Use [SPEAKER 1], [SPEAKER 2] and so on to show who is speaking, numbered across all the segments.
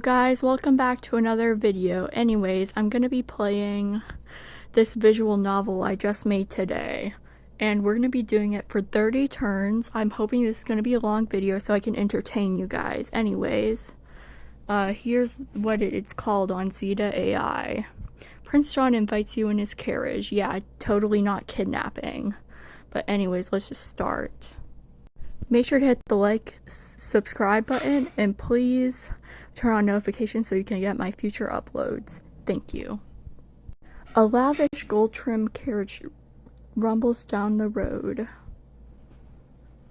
[SPEAKER 1] Guys, welcome back to another video. Anyways, I'm gonna be playing this visual novel I just made today, and we're gonna be doing it for 30 turns. I'm hoping this is gonna be a long video so I can entertain you guys. Anyways, here's what it's called on Zeta AI. Prince John invites you in his carriage. Yeah, totally not kidnapping. But anyways, let's just start. Make sure to hit the like, subscribe button, and please turn on notifications so you can get my future uploads. Thank you. A lavish gold-trimmed carriage rumbles down the road.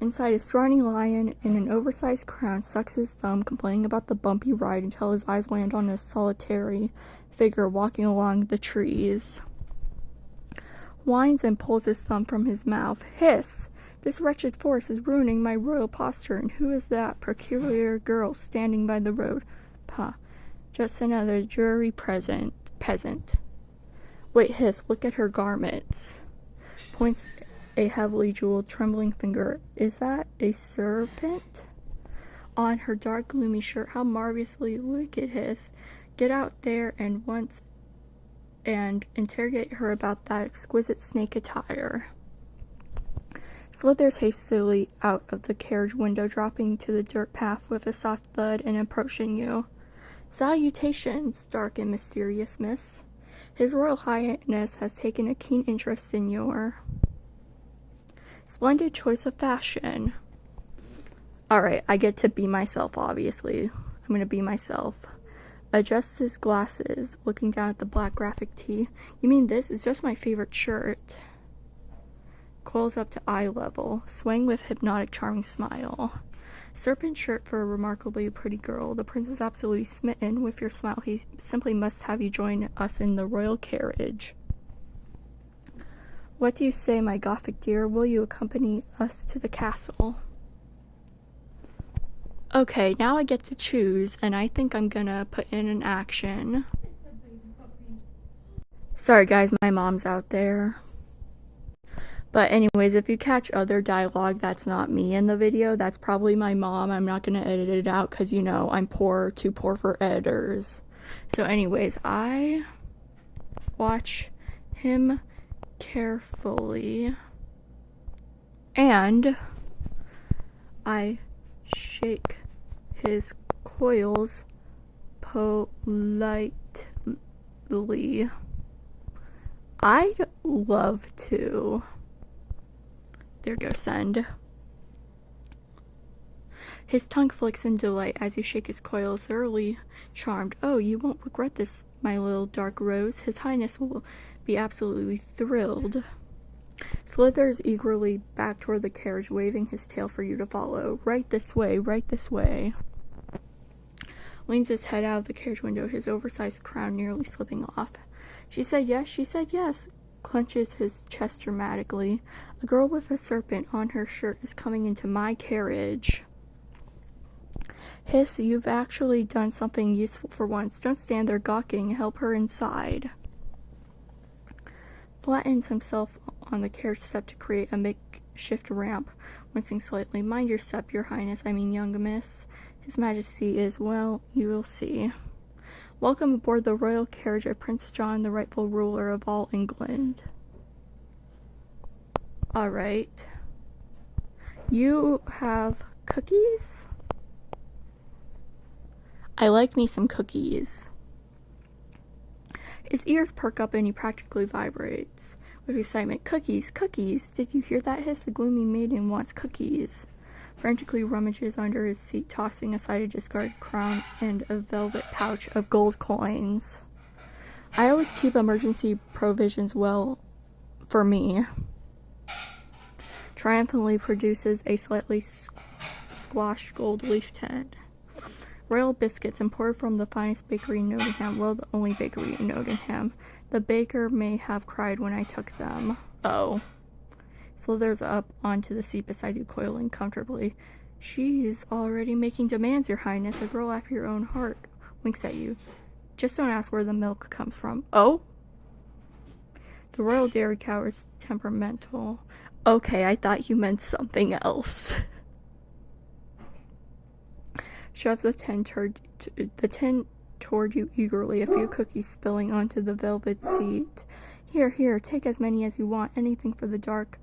[SPEAKER 1] Inside, a scrawny lion in an oversized crown sucks his thumb, complaining about the bumpy ride until his eyes land on a solitary figure walking along the trees. Whines and pulls his thumb from his mouth. Hiss! This wretched force is ruining my royal posture, and who is that peculiar girl standing by the road? Pah, just another dreary peasant. Wait, Hiss, look at her garments. Points a heavily jeweled, trembling finger. Is that a serpent? On her dark, gloomy shirt, how marvelously wicked, Hiss. Get out there and interrogate her about that exquisite snake attire. Slithers hastily out of the carriage window, dropping to the dirt path with a soft thud and approaching you. Salutations, dark and mysterious miss. His Royal Highness has taken a keen interest in your splendid choice of fashion. Alright, I get to be myself, obviously. I'm gonna be myself. Adjusts his glasses, looking down at the black graphic tee. You mean this is just my favorite shirt? Coils up to eye level, swaying with hypnotic, charming smile. Serpent shirt for a remarkably pretty girl. The prince is absolutely smitten with your smile. He simply must have you join us in the royal carriage. What do you say, my gothic dear? Will you accompany us to the castle? Okay, now I get to choose, and I think I'm gonna put in an action. Sorry guys, my mom's out there. But anyways, if you catch other dialogue that's not me in the video, that's probably my mom. I'm not going to edit it out because, you know, I'm too poor for editors. So anyways, I watch him carefully and I shake his coils politely. I'd love to. There goes send. His tongue flicks in delight as you shake his coils, thoroughly charmed. Oh, you won't regret this, my little dark rose. His Highness will be absolutely thrilled. Slithers eagerly back toward the carriage, waving his tail for you to follow. Right this way, right this way. Leans his head out of the carriage window, his oversized crown nearly slipping off. She said yes, she said yes. Clenches his chest dramatically. A girl with a serpent on her shirt is coming into my carriage. Hiss, you've actually done something useful for once. Don't stand there gawking. Help her inside. Flattens himself on the carriage step to create a makeshift ramp, wincing slightly. Mind your step, your highness, I mean young miss. His majesty is, well, you will see. Welcome aboard the royal carriage of Prince John, the rightful ruler of all England. Alright. You have cookies? I like me some cookies. His ears perk up and he practically vibrates with excitement. Cookies, cookies! Did you hear that hiss? The gloomy maiden wants cookies. Frantically rummages under his seat, tossing aside a discarded crown and a velvet pouch of gold coins. I always keep emergency provisions well for me. Triumphantly produces a slightly squashed gold leaf tin. Royal biscuits imported from the finest bakery in Nottingham. Well, the only bakery in Nottingham. The baker may have cried when I took them. Oh. Slithers up onto the seat beside you, coiling comfortably. She's already making demands, your highness. A girl after your own heart. Winks at you. Just don't ask where the milk comes from. Oh? The royal dairy cow is temperamental. Okay, I thought you meant something else. shoves the tin walked the tin toward you eagerly, a few cookies spilling onto the velvet seat. Here, take as many as you want. Anything for the dark,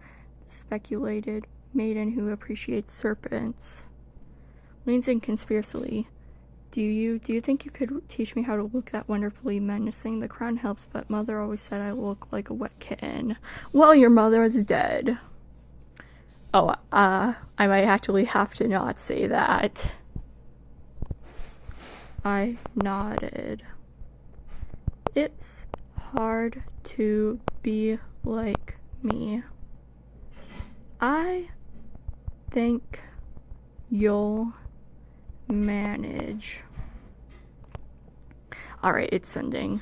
[SPEAKER 1] speculated maiden who appreciates serpents. Leans in conspiracially. Do you think you could teach me how to look that wonderfully menacing? The crown helps, but mother always said I look like a wet kitten. Well, your mother is dead. Oh, I might actually have to not say that. I nodded. It's hard to be like me. I think you'll manage. Alright, it's sending.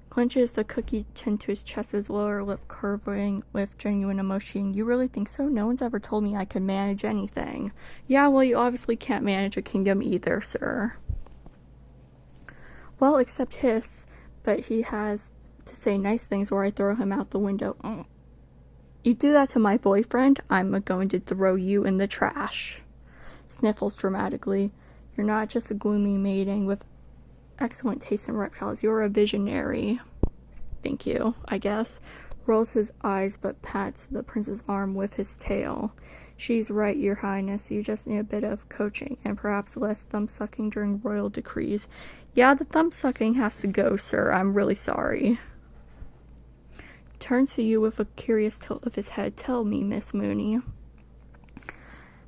[SPEAKER 1] Clenches the cookie tin to his chest, his lower lip curving with genuine emotion. You really think so? No one's ever told me I could manage anything. Yeah, well, you obviously can't manage a kingdom either, sir. Well, except Hiss, but he has to say nice things or I throw him out the window. You do that to my boyfriend, I'm going to throw you in the trash. Sniffles dramatically. You're not just a gloomy maiden with excellent taste in reptiles. You're a visionary. Thank you, I guess. Rolls his eyes but pats the prince's arm with his tail. She's right, your highness. You just need a bit of coaching and perhaps less thumb-sucking during royal decrees. Yeah, the thumb-sucking has to go, sir. I'm really sorry. Turns to you with a curious tilt of his head. Tell me, Miss Mooney.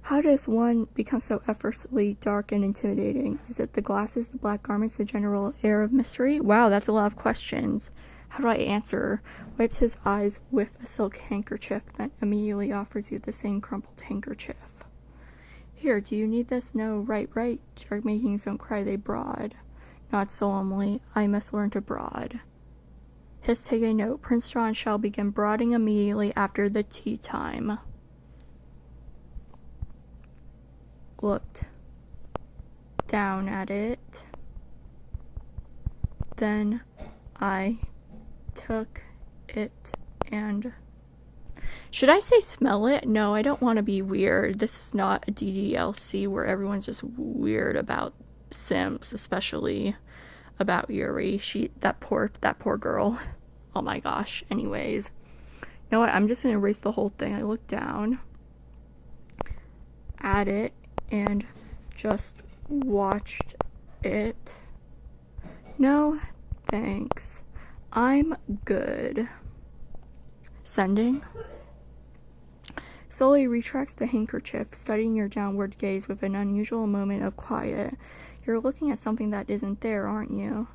[SPEAKER 1] How does one become so effortlessly dark and intimidating? Is it the glasses, the black garments, the general air of mystery? Wow, that's a lot of questions. How do I answer? Wipes his eyes with a silk handkerchief, then immediately offers you the same crumpled handkerchief. Here, do you need this? No, right. You're making his own cry, they broad. Not solemnly. I must learn to broad. Hiss, take a note. Prince John shall begin brooding immediately after the tea time. Looked down at it. Then I took it and... Should I say smell it? No, I don't want to be weird. This is not a DDLC where everyone's just weird about Sims, especially about Yuri. That poor girl. Oh my gosh. Anyways. You know what? I'm just going to erase the whole thing. I looked down at it and just watched it. No, thanks. I'm good. Sending. Slowly retracts the handkerchief, studying your downward gaze with an unusual moment of quiet. You're looking at something that isn't there, aren't you?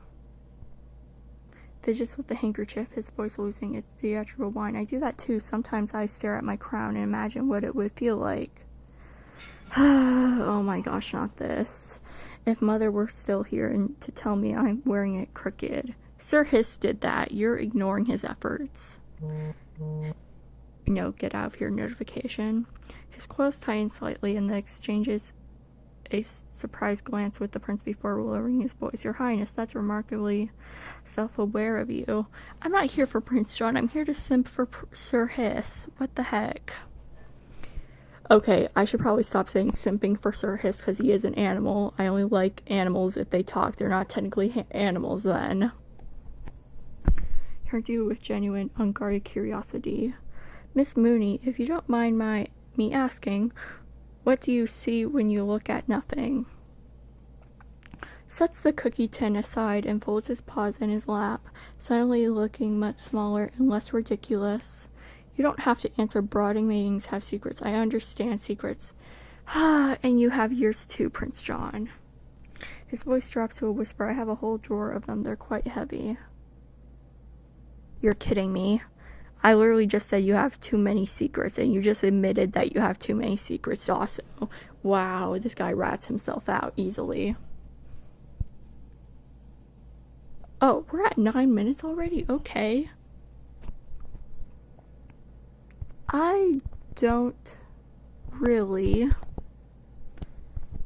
[SPEAKER 1] Fidgets with the handkerchief, his voice losing its theatrical whine. I do that too. Sometimes I stare at my crown and imagine what it would feel like. Oh my gosh, not this. If mother were still here and to tell me I'm wearing it crooked. Sir Hiss did that. You're ignoring his efforts. No, get out of here notification. His coils tighten slightly and then exchanges a surprised glance with the prince before lowering his voice. Your highness, that's remarkably self-aware of you. I'm not here for Prince John. I'm here to simp for Sir Hiss. What the heck? Okay, I should probably stop saying simping for Sir Hiss because he is an animal. I only like animals if they talk. They're not technically animals then. Turns to you with genuine, unguarded curiosity. Miss Mooney, if you don't mind me asking, what do you see when you look at nothing? Sets the cookie tin aside and folds his paws in his lap, suddenly looking much smaller and less ridiculous. You don't have to answer. Brooding maidens have secrets. I understand secrets. And you have yours too, Prince John. His voice drops to a whisper. I have a whole drawer of them. They're quite heavy. You're kidding me. I literally just said you have too many secrets, and you just admitted that you have too many secrets also. Wow, this guy rats himself out easily. Oh, we're at 9 minutes already? Okay. I don't really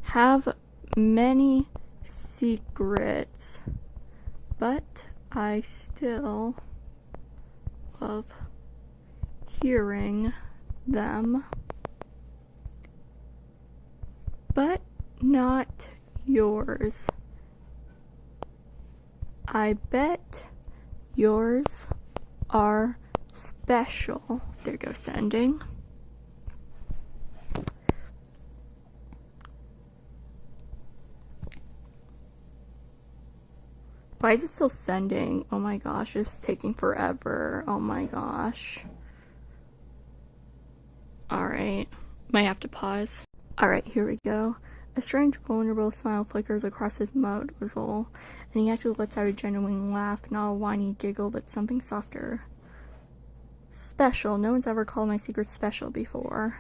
[SPEAKER 1] have many secrets, but I still love hearing them. But not yours. I bet yours are special. There goes sending. Why is it still sending? Oh my gosh, it's taking forever. Oh my gosh. Alright, might have to pause. Alright, here we go. A strange, vulnerable smile flickers across his muzzle, and he actually lets out a genuine laugh, not a whiny giggle, but something softer. Special. No one's ever called my secrets special before.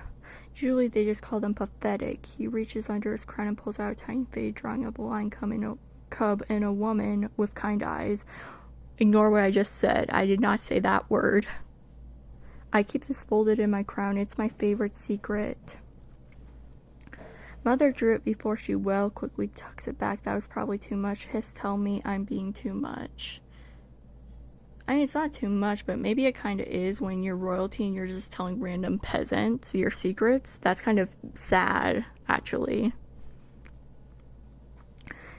[SPEAKER 1] Usually they just call them pathetic. He reaches under his crown and pulls out a tiny fade drawing of a lion cub and a woman with kind eyes. Ignore what I just said. I did not say that word. I keep this folded in my crown. It's my favorite secret. Mother drew it before she quickly tucks it back. That was probably too much. Hiss, tell me I'm being too much. I mean, it's not too much, but maybe it kind of is when you're royalty and you're just telling random peasants your secrets. That's kind of sad, actually.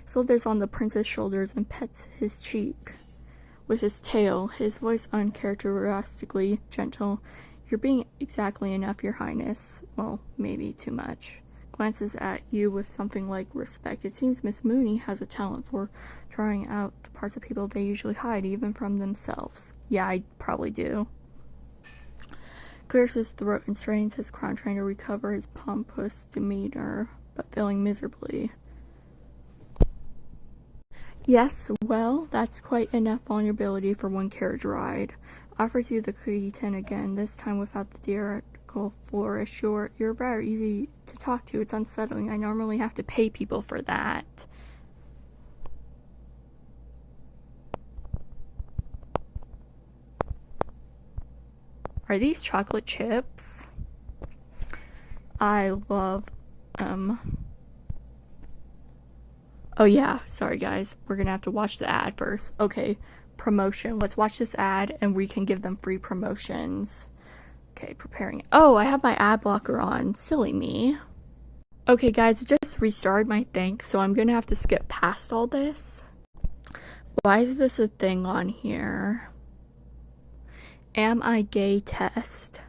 [SPEAKER 1] Slithers on the prince's shoulders and pets his cheek with his tail, his voice uncharacteristically gentle. You're being exactly enough, your highness. Well, maybe too much. Glances at you with something like respect. It seems Miss Mooney has a talent for drawing out the parts of people they usually hide, even from themselves. Yeah, I probably do. Clears his throat and strains his crown, trying to recover his pompous demeanor, but failing miserably. Yes, well, that's quite enough vulnerability for one carriage ride. Offers you the kitten again, this time without the theatrical flourish. You're rather easy to talk to. It's unsettling. I normally have to pay people for that. Are these chocolate chips? I love Oh yeah, sorry guys. We're gonna have to watch the ad first. Okay, promotion. Let's watch this ad and we can give them free promotions. Okay, preparing it. Oh, I have my ad blocker on. Silly me. Okay guys, it just restarted my thing, so I'm gonna have to skip past all this. Why is this a thing on here? Am I gay test?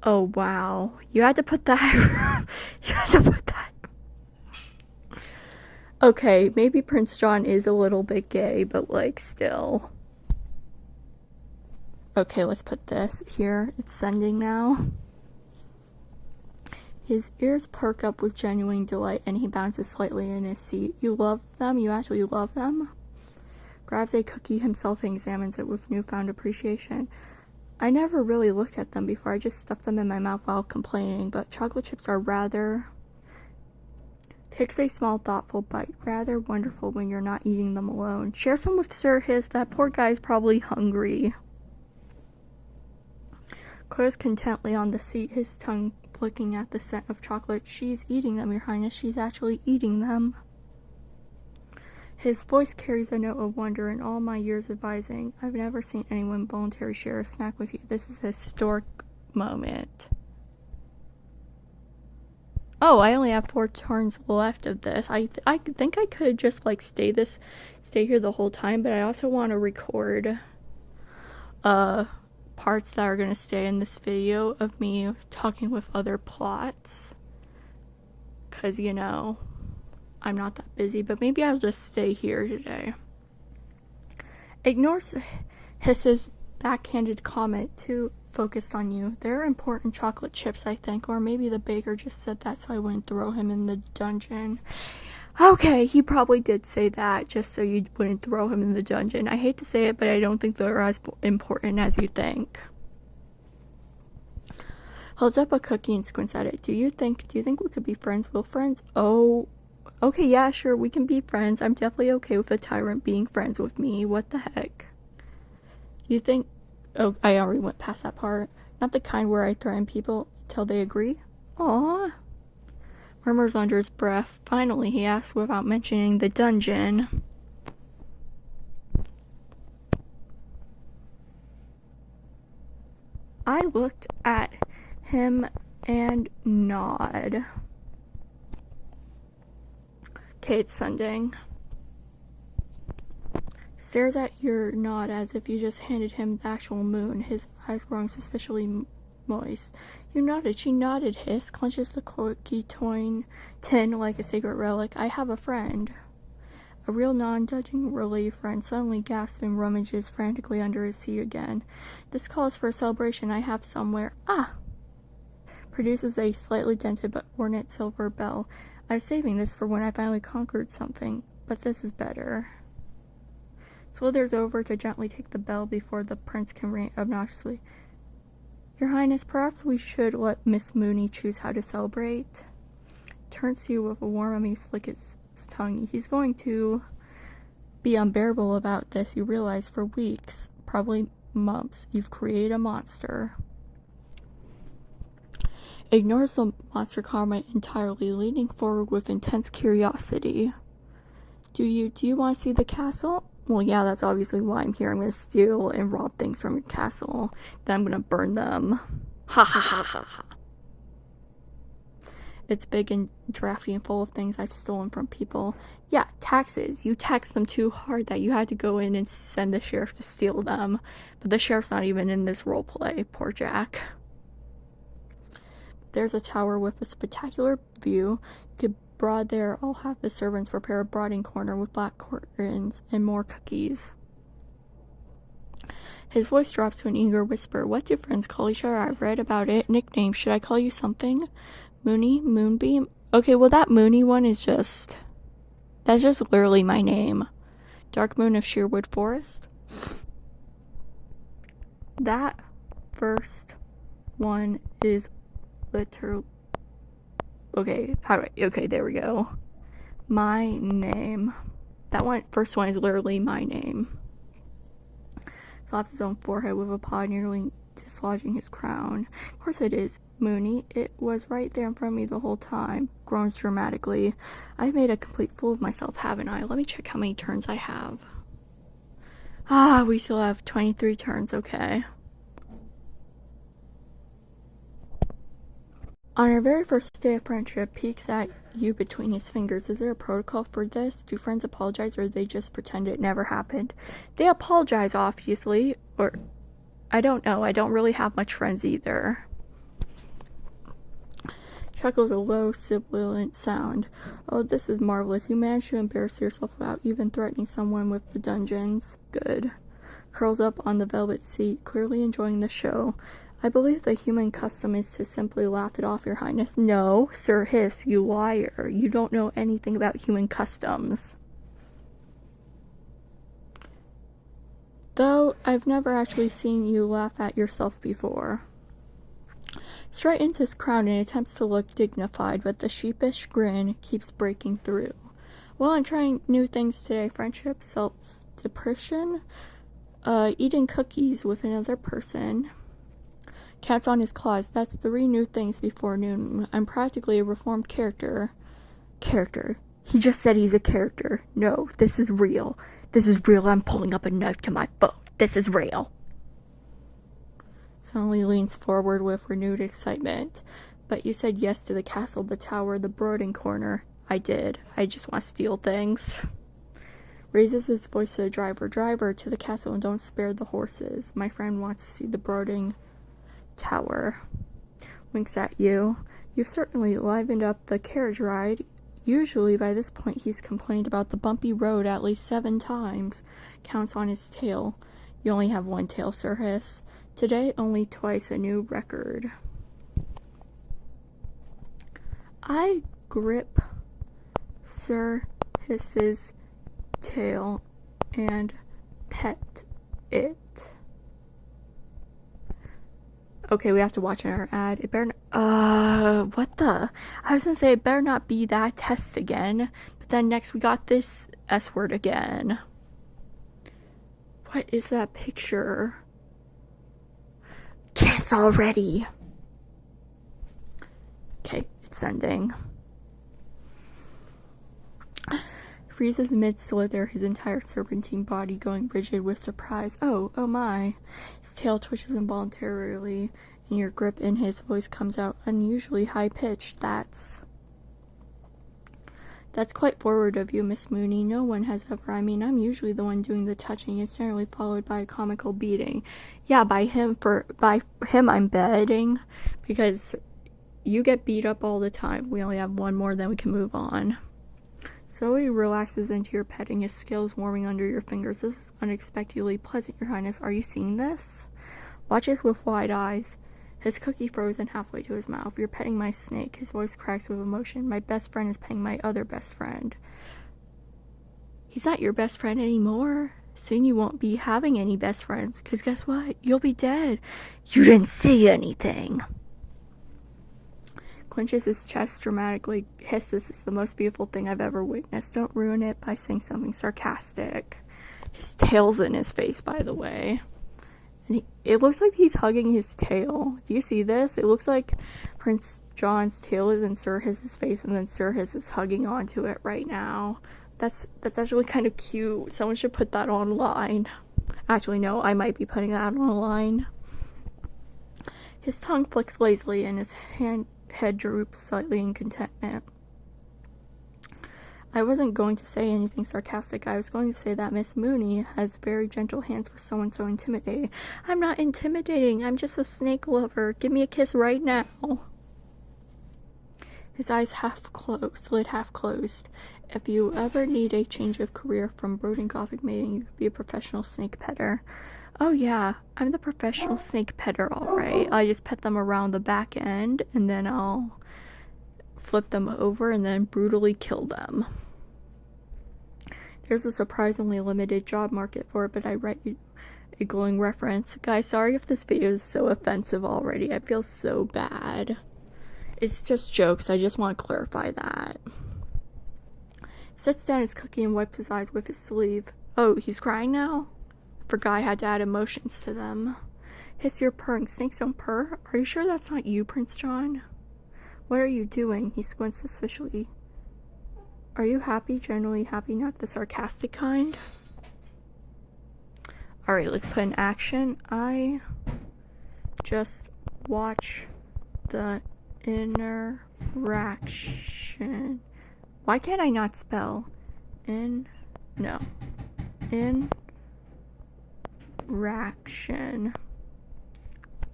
[SPEAKER 1] Oh wow. You had to put that. You had to put that. Okay, maybe Prince John is a little bit gay, but like still. Okay, let's put this here. It's sending now. His ears perk up with genuine delight and he bounces slightly in his seat. You love them? You actually love them? Grabs a cookie himself and examines it with newfound appreciation. I never really looked at them before. I just stuffed them in my mouth while complaining, but chocolate chips are rather... Takes a small, thoughtful bite. Rather wonderful when you're not eating them alone. Share some with Sir Hiss. That poor guy's probably hungry. Coils contently on the seat, his tongue flicking at the scent of chocolate. She's eating them, your highness. She's actually eating them. His voice carries a note of wonder. In all my years advising, I've never seen anyone voluntarily share a snack with you. This is a historic moment. Oh, I only have 4 turns left of this. I think I could just like stay here the whole time, but I also want to record parts that are going to stay in this video of me talking with other plots. 'Cause you know, I'm not that busy, but maybe I'll just stay here today. Ignores Hiss's backhanded comment, too focused on you. They're important chocolate chips, I think, or maybe the baker just said that so I wouldn't throw him in the dungeon. Okay, he probably did say that just so you wouldn't throw him in the dungeon. I hate to say it, but I don't think they're as important as you think. Holds up a cookie and squints at it. Do you think we could be friends? Will friends? Oh, okay, yeah, sure, we can be friends. I'm definitely okay with a tyrant being friends with me. What the heck? You think... Oh, I already went past that part. Not the kind where I threaten people till they agree? Aww. Murmurs under his breath. Finally, he asks without mentioning the dungeon. I looked at him and nod. Okay, it's sending. Stares at your nod as if you just handed him the actual moon, his eyes growing suspiciously moist. You nodded. She nodded. Hiss clenches the corky tin like a sacred relic. I have a friend. A real non-judging relief friend suddenly gasps and rummages frantically under his seat again. This calls for a celebration I have somewhere. Ah! Produces a slightly dented but ornate silver bell. I was saving this for when I finally conquered something, but this is better. Slithers over to gently take the bell before the prince can ring obnoxiously. Your Highness, perhaps we should let Miss Mooney choose how to celebrate. Turns to you with a warm, amused flick his tongue. He's going to be unbearable about this. You realize for weeks, probably months, you've created a monster. Ignores the monster comment entirely, leaning forward with intense curiosity. Do you want to see the castle? Well, yeah, that's obviously why I'm here. I'm going to steal and rob things from your castle. Then I'm going to burn them. Ha ha ha ha ha. It's big and drafty and full of things I've stolen from people. Yeah, taxes. You taxed them too hard that you had to go in and send the sheriff to steal them. But the sheriff's not even in this roleplay. Poor Jack. There's a tower with a spectacular view. You could broad there. I'll have the servants prepare a brooding corner with black curtains and more cookies. His voice drops to an eager whisper. What do friends call each other? I've read about it. Nickname. Should I call you something? Moony? Moonbeam? Okay, well that Moony one is just... That's just literally my name. Dark Moon of Sheerwood Forest. That first one is literally... Okay, okay, there we go. My name. That one, first one is literally my name. Slaps his own forehead with a paw, nearly dislodging his crown. Of course it is, Moony. It was right there in front of me the whole time. Groans dramatically. I've made a complete fool of myself, haven't I? Let me check how many turns I have. Ah, we still have 23 turns, okay. On our very first day of friendship, peeks at you between his fingers. Is there a protocol for this? Do friends apologize, or do they just pretend it never happened? They apologize, obviously, or... I don't know. I don't really have much friends either. Chuckles a low, sibilant sound. Oh, this is marvelous. You managed to embarrass yourself without even threatening someone with the dungeons. Good. Curls up on the velvet seat, clearly enjoying the show. I believe the human custom is to simply laugh it off, Your Highness. No, Sir Hiss, you liar. You don't know anything about human customs. Though I've never actually seen you laugh at yourself before. Straightens his crown and attempts to look dignified, but the sheepish grin keeps breaking through. Well, I'm trying new things today. Friendship, self-depression, eating cookies with another person. Cat's on his claws. That's 3 new things before noon. I'm practically a reformed character. He just said he's a character. No, this is real. This is real. I'm pulling up a knife to my phone. This is real. Suddenly leans forward with renewed excitement. But you said yes to the castle, the tower, the brooding corner. I did. I just want to steal things. Raises his voice to the driver. Driver, to the castle and don't spare the horses. My friend wants to see the brooding tower. Winks at you. You've certainly livened up the carriage ride. Usually by this point he's complained about the bumpy road at least 7 times. Counts on his tail. You only have 1 tail, Sir Hiss. Today only twice, a new record. I grip Sir Hiss's tail and pet it. Okay, we have to watch our ad. It better not, what the? I was gonna say it better not be that test again. But then next we got this S word again. What is that picture? Kiss already. Okay, it's sending. Freezes mid-slither, his entire serpentine body going rigid with surprise. Oh my. His tail twitches involuntarily, and your grip in his voice comes out unusually high-pitched. That's That's quite forward of you, Miss Mooney. No one has ever. I mean, I'm usually the one doing the touching. It's generally followed by a comical beating. Yeah, by him I'm betting, because you get beat up all the time. We only have one more, then we can move on. So he relaxes into your petting, his scales warming under your fingers. This is unexpectedly pleasant, Your Highness. Are you seeing this? Watches with wide eyes. His cookie frozen halfway to his mouth. You're petting my snake. His voice cracks with emotion. My best friend is petting my other best friend. He's not your best friend anymore. Soon you won't be having any best friends, because guess what? You'll be dead. You didn't see anything. Clenches his chest dramatically, hisses, "It's the most beautiful thing I've ever witnessed." Don't ruin it by saying something sarcastic. His tail's in his face, by the way. And it looks like he's hugging his tail. Do you see this? It looks like Prince John's tail is in Sir Hiss's face, and then Sir Hiss is hugging onto it right now. That's actually kind of cute. Someone should put that online. Actually, no, I might be putting that online. His tongue flicks lazily, and his head droops slightly in contentment. I wasn't going to say anything sarcastic. I was going to say that Miss Mooney has very gentle hands for someone so intimidating. I'm not intimidating. I'm just a snake lover. Give me a kiss right now. His eyes lid half closed. If you ever need a change of career from brooding gothic mating, you could be a professional snake petter. Oh yeah, I'm the professional snake petter, alright. I just pet them around the back end, and then I'll flip them over and then brutally kill them. There's a surprisingly limited job market for it, but I write you a glowing reference. Guys, sorry if this video is so offensive already. I feel so bad. It's just jokes. I just want to clarify that. Sets down his cookie and wipes his eyes with his sleeve. Oh, he's crying now? Forgot I had to add emotions to them. Hiss, you're purring. Snakes don't purr? Are you sure that's not you, Prince John? What are you doing? He squints suspiciously. Are you happy? Generally happy, not the sarcastic kind? Alright, let's put in action. I just watch the interaction. Why can't I not spell? Interaction.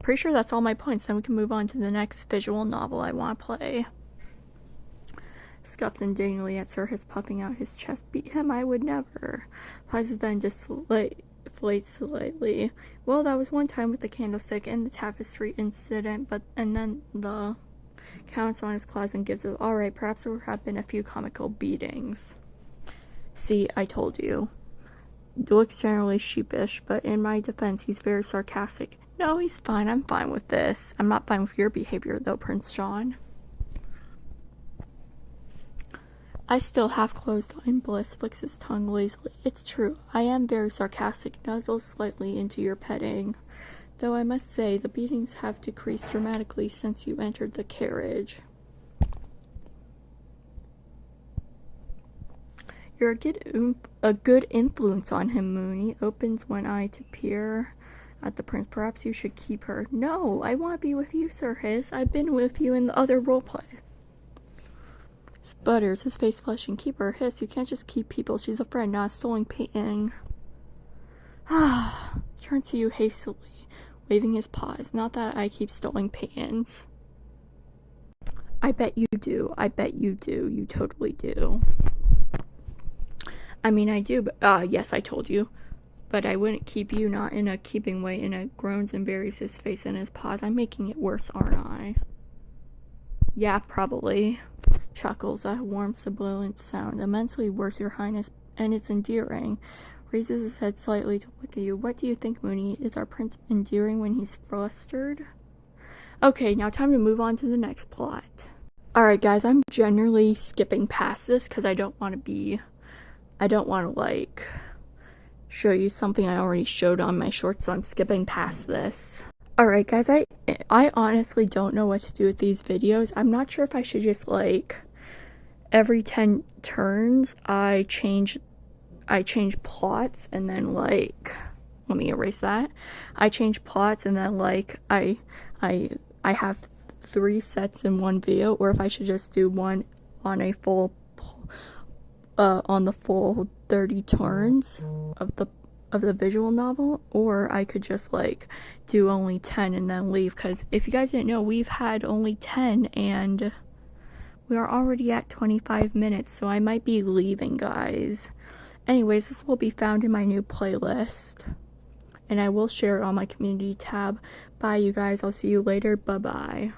[SPEAKER 1] Pretty sure that's all my points. Then we can move on to the next visual novel I want to play. Scuffs indignantly at Sir Hiss, puffing out his chest. Beat him? I would never. Pauses, then deflates slightly. Well, that was one time with the candlestick and the tapestry incident, and then the counts on his claws and gives it. Alright, perhaps there have been a few comical beatings. See, I told you. He looks generally sheepish, but in my defense, he's very sarcastic. No, he's fine. I'm fine with this. I'm not fine with your behavior, though, Prince John. I still half-closed in bliss, flicks his tongue lazily. It's true. I am very sarcastic, nuzzles slightly into your petting. Though I must say, the beatings have decreased dramatically since you entered the carriage. You're a good influence on him, Mooney. Opens one eye to peer at the prince. Perhaps you should keep her. No, I want to be with you, Sir Hiss. I've been with you in the other roleplay. Sputters, his face flushing. Keep her, Hiss. You can't just keep people. She's a friend, not a stolen painting. Turns to you hastily, waving his paws. Not that I keep stolen paintings. I bet you do. I bet you do. You totally do. I mean, I do, but, yes, I told you. But I wouldn't keep you, not in a keeping way. In a groans and buries his face in his paws. I'm making it worse, aren't I? Yeah, probably. Chuckles, a warm, sibilant sound. Immensely worse, Your Highness, and it's endearing. Raises his head slightly to look at you. What do you think, Mooney? Is our prince endearing when he's flustered? Okay, now time to move on to the next plot. Alright, guys, I'm generally skipping past this because I don't want to, like, show you something I already showed on my shorts, so I'm skipping past this. Alright, guys, I honestly don't know what to do with these videos. I'm not sure if I should just, like, every 10 turns, I change plots, and then, like, let me erase that. I change plots, and then, like, I have 3 sets in one video, or if I should just do one on a full on the full 30 turns of the visual novel, or I could just like do only 10 and then leave, because if you guys didn't know, we've had only 10 and we are already at 25 minutes, so I might be leaving, guys. Anyways, this will be found in my new playlist, and I will share it on my community tab. Bye, you guys. I'll see you later. Bye-bye.